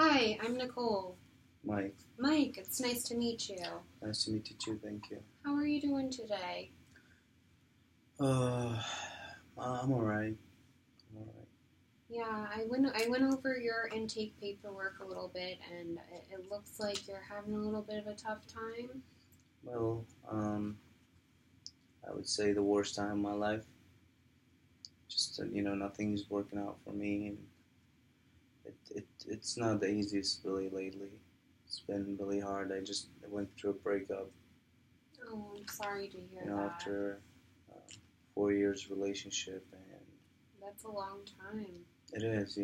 Hi, I'm Nicole. Mike, Mike, it's nice to meet you. nice to meet you too. Thank you. How are you doing today? Uh, I'm alright. I'm alright. Yeah, I went over your intake paperwork a little bit, and it looks like you're having a little bit of a tough time. Well, I would say the worst time of my life. Just nothing's working out for me, and it's not the easiest really lately. It's been really hard. I went through a breakup. Oh, I'm sorry to hear that. After 4 years relationship, and That's a long time. it is.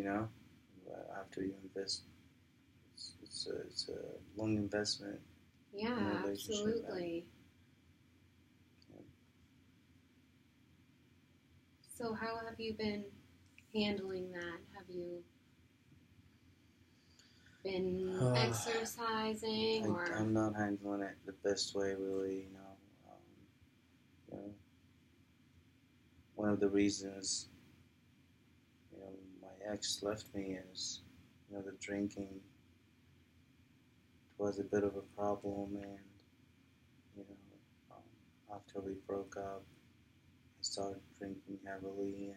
After you invest, it's a long investment. Yeah, In a relationship, absolutely. Yeah. So how have you been handling that? Have you been exercising or? I'm not handling it the best way, really. You know, one of the reasons my ex left me is the drinking was a bit of a problem, and after we broke up, I started drinking heavily,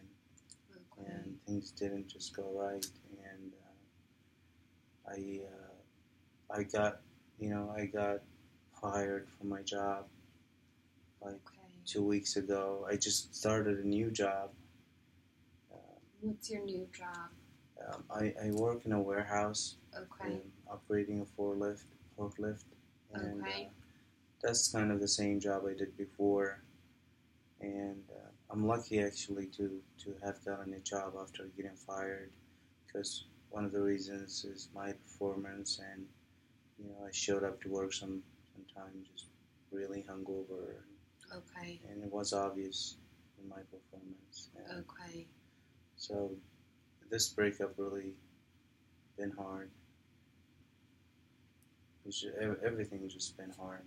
and things didn't just go right, and I got I got fired from my job like 2 weeks ago. I just started a new job. What's your new job? I work in a warehouse. Okay. Operating a forklift, and Okay. that's kind of the same job I did before. And I'm lucky actually to have gotten a job after getting fired, because one of the reasons is my performance, and I showed up to work sometimes just really hungover. Okay. And it was obvious in my performance. And Okay. so this breakup really been hard. Everything's just been hard.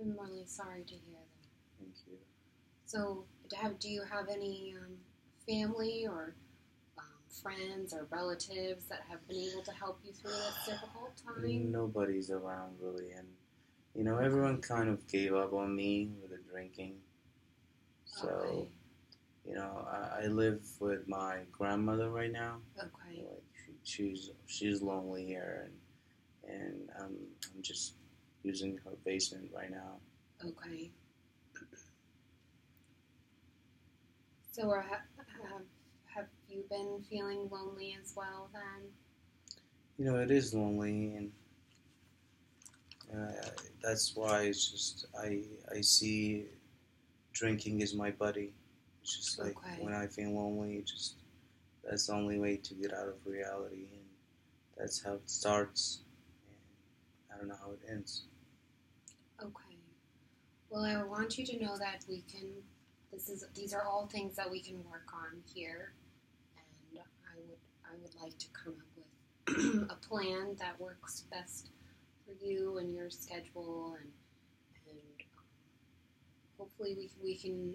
I'm really sorry to hear that. Thank you. So, do you have any family or friends or relatives that have been able to help you through this difficult time? Nobody's around really, and everyone kind of gave up on me with the drinking. So, I live with my grandmother right now. Okay. Like she's lonely here, and I'm just using her basement right now. Okay. So, have you been feeling lonely as well then? It is lonely, and that's why it's just I see drinking is my buddy. It's just like when I feel lonely, that's the only way to get out of reality, and that's how it starts, and I don't know how it ends. Okay. Well, I want you to know that these are all things that we can work on here, and I would like to come up with a plan that works best for you and your schedule, and hopefully we can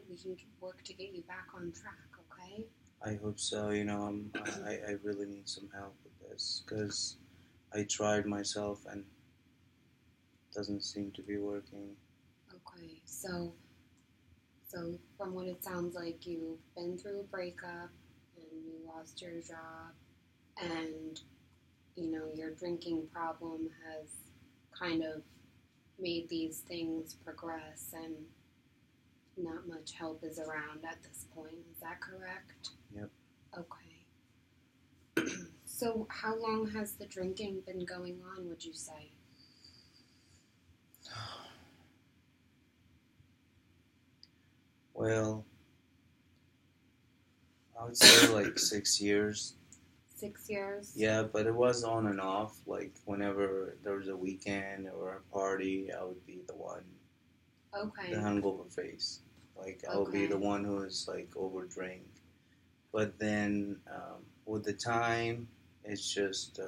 work to get you back on track. Okay. I hope so. I really need some help with this, because I tried myself and it doesn't seem to be working. Okay. So from what it sounds like, you've been through a breakup and you lost your job, and your drinking problem has kind of made these things progress, and not much help is around at this point. Is that correct? Yep. Okay. So how long has the drinking been going on, would you say? Well, I would say like 6 years. 6 years? Yeah, but it was on and off. Like whenever there was a weekend or a party, I would be the one. Okay. The hungover face. Like I would be the one who is like over drink. But then with the time, it's just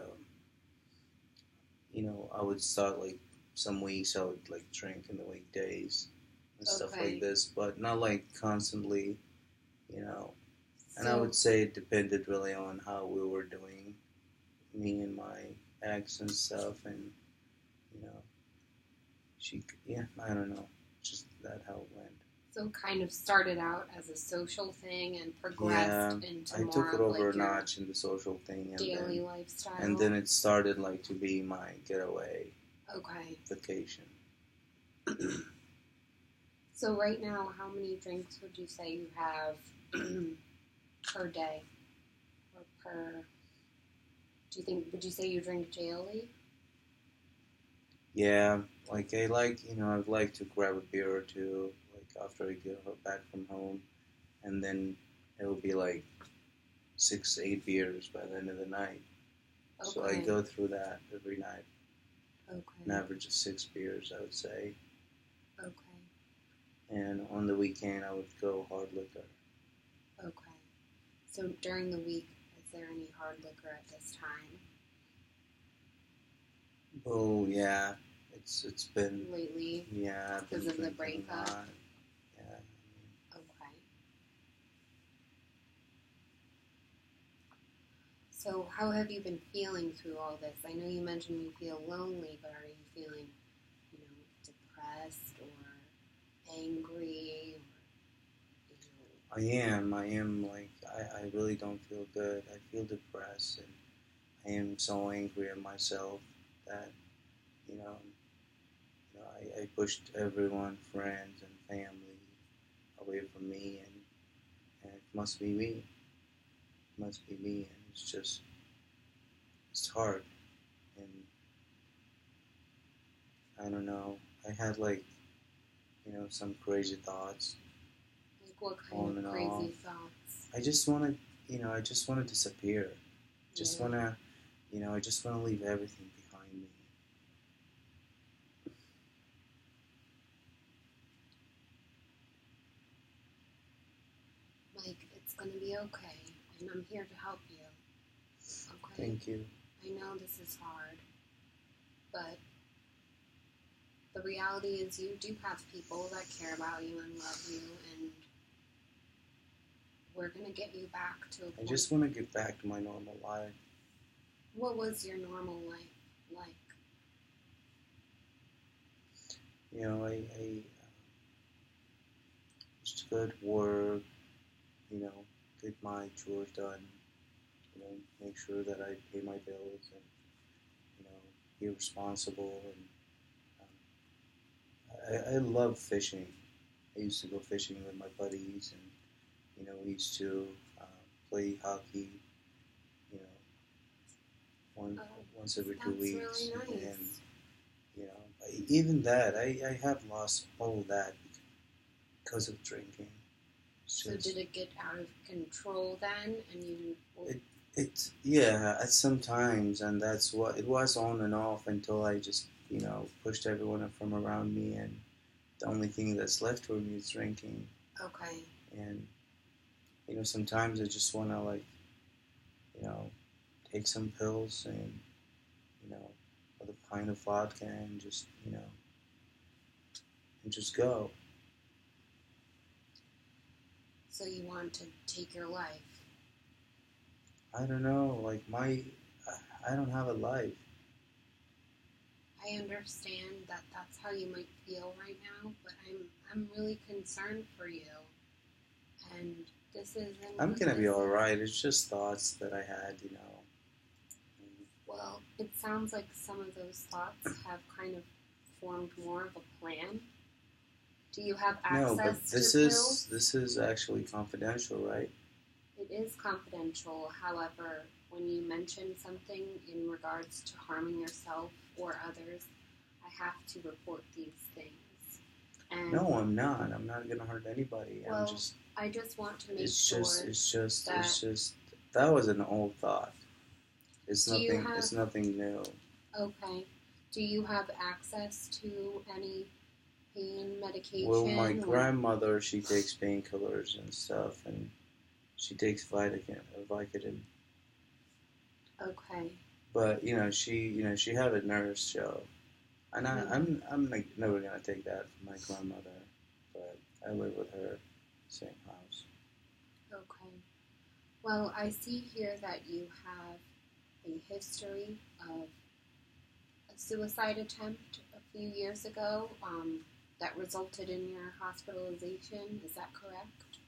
I would start like some weeks I would like drink in the weekdays and stuff like this, but not like constantly. And I would say it depended really on how we were doing, me and my ex and stuff, and you know, yeah, I don't know, just that how it went. So it kind of started out as a social thing and Yeah, progressed into I more took it of over like a your notch in the social thing, daily lifestyle. and then it started like to be my getaway Okay. vacation. So right now, how many drinks would you say you have per day or per? Would you say you drink daily? Yeah, like I like, I'd like to grab a beer or two, like after I get back from home, and then it'll be like 6, 8 beers by the end of the night. Okay. So I go through that every night. Okay. An average of 6 beers, I would say. Okay. And on the weekend, I would go hard liquor. Okay. So during the week, is there any hard liquor at this time? Oh yeah, it's been Lately? Yeah, I've been Because of the drinking a breakup? lot. Yeah. Okay. So how have you been feeling through all this? I know you mentioned you feel lonely, but are you feeling, depressed or angry? Or, I am like I really don't feel good. I feel depressed and I am so angry at myself that you know, I pushed everyone, friends and family, away from me, and it must be me. It must be me, and it's hard, and I don't know. I had like some crazy thoughts like what kind on of and crazy off. thoughts? I just want to disappear. Just Yeah. wanna, I just want to leave everything behind me. Like, it's gonna be okay, and I'm here to help you. Okay? Thank you. I know this is hard, but the reality is you do have people that care about you and love you, and we're gonna get you back to a I point. just want to get back to my normal life. What was your normal life like? I just go to work, get my chores done, make sure that I pay my bills and, be responsible. And I love fishing. I used to go fishing with my buddies, and, we used to play hockey, you know, once every 2 weeks. That's really nice. And, even that, I have lost all of that because of drinking. So did it get out of control then, and you? At sometimes, and that's what it was on and off until I just pushed everyone from around me, and the only thing that's left for me is drinking. Okay. And sometimes I just want to take some pills and with a pint of vodka and just go. So you want to take your life? I don't know, like I don't have a life. I understand that that's how you might feel right now, but I'm really concerned for you, and this isn't. I'm gonna be all right. It's just thoughts that I had, Well, it sounds like some of those thoughts have kind of formed more of a plan. Do you have access No, but this to is pills? this is actually confidential, right? It is confidential. However, when you mention something in regards to harming yourself or others, I have to report these things. And No, I'm not. I'm not gonna hurt anybody. Well, I just want to make sure it's just that was an old thought. It's nothing new. Okay. Do you have access to any pain medication? Well, my grandmother, she takes painkillers and stuff, and she takes Vicodin. Okay. But she had a nurse job, and I'm like never gonna take that from my grandmother. But I live with her, same house. Okay. Well, I see here that you have a history of suicide attempt a few years ago that resulted in your hospitalization. Is that correct?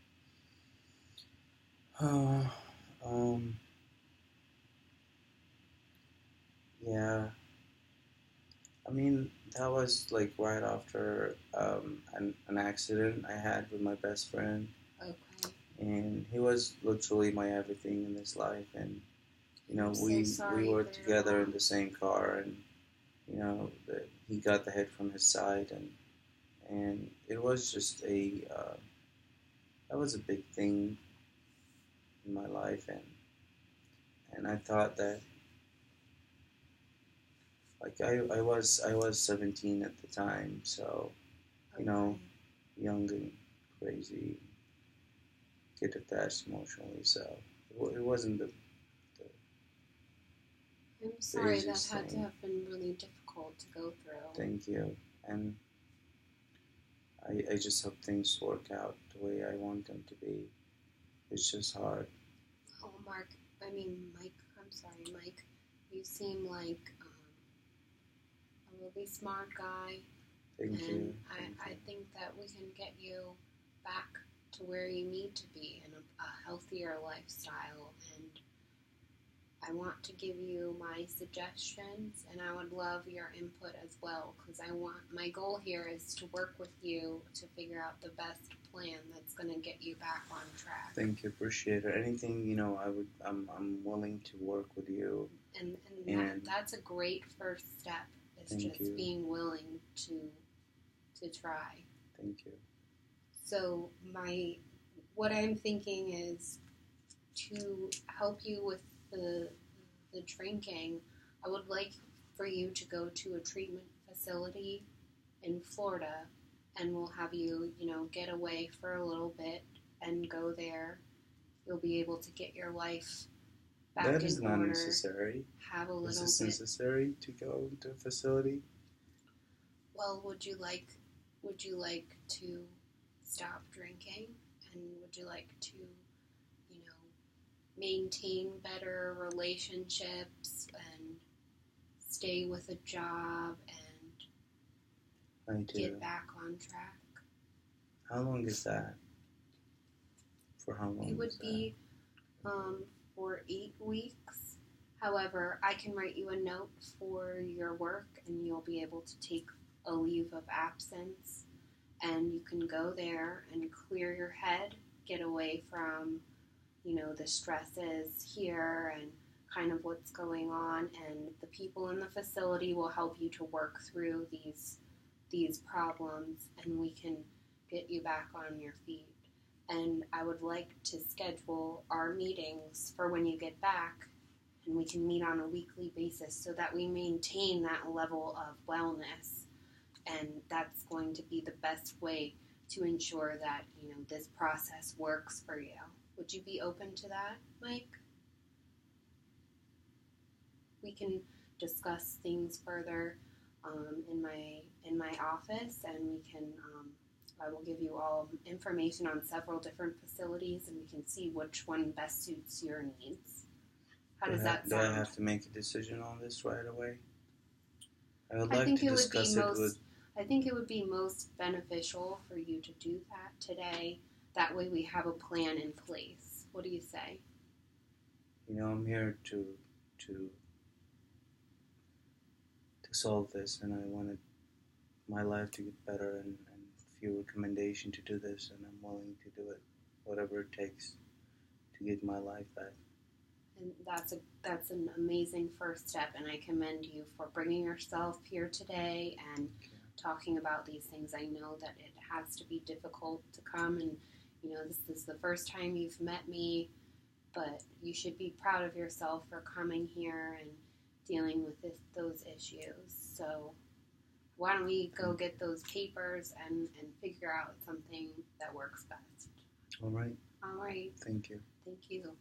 Yeah. I mean, that was like right after an accident I had with my best friend, Okay. and he was literally my everything in this life. And I'm so we sorry were for your together in the loss. same car, and he got the hit from his side, and it was just a that was a big thing in my life, and I thought that like I was 17 at the time, so you know, Okay. young and crazy, get attached emotionally. So it wasn't I'm the sorry that easiest had to thing. have been really difficult to go through. Thank you, and I just hope things work out the way I want them to be. It's just hard. Oh, Mike, I'm sorry, Mike. You seem like a really smart guy, Thank and you, thank I you, think that we can get you back to where you need to be in a healthier lifestyle. And I want to give you my suggestions, and I would love your input as well, because my goal here is to work with you to figure out the best plan that's going to get you back on track. thank you. Appreciate it. Anything I'm willing to work with you. And that's a great first step. Is Thank just you. being willing to try. Thank you. So what I'm thinking is to help you with the drinking. I would like for you to go to a treatment facility in Florida, and we'll have you, get away for a little bit and go there. You'll be able to get your life back That is in not order. necessary. Have a Is little this bit. necessary to go to a facility? Well, would you like to stop drinking, and would you like to, maintain better relationships and stay with a job and I do. get back on track? How long is that? For how long? It would is be for 8 weeks. However, I can write you a note for your work, and you'll be able to take a leave of absence, and you can go there and clear your head, get away from, the stresses here and kind of what's going on, and the people in the facility will help you to work through these problems, and we can get you back on your feet. And I would like to schedule our meetings for when you get back, and we can meet on a weekly basis so that we maintain that level of wellness. And that's going to be the best way to ensure that, this process works for you. Would you be open to that, Mike? We can discuss things further in my office, and we can. I will give you all information on several different facilities, and we can see which one best suits your needs. How does that Do I sound? have to make a decision on this right away? I would I like think to it would be discuss it with. I think it would be most beneficial for you to do that today. That way we have a plan in place. What do you say? I'm here to solve this, and I wanted my life to get better, and a few recommendations to do this, and I'm willing to do it, whatever it takes to get my life back. And that's an amazing first step, and I commend you for bringing yourself here today and talking about these things. I know that it has to be difficult to come, and this is the first time you've met me, but you should be proud of yourself for coming here and dealing with those issues. So why don't we go get those papers and figure out something that works best? All right. All right. Thank you. Thank you.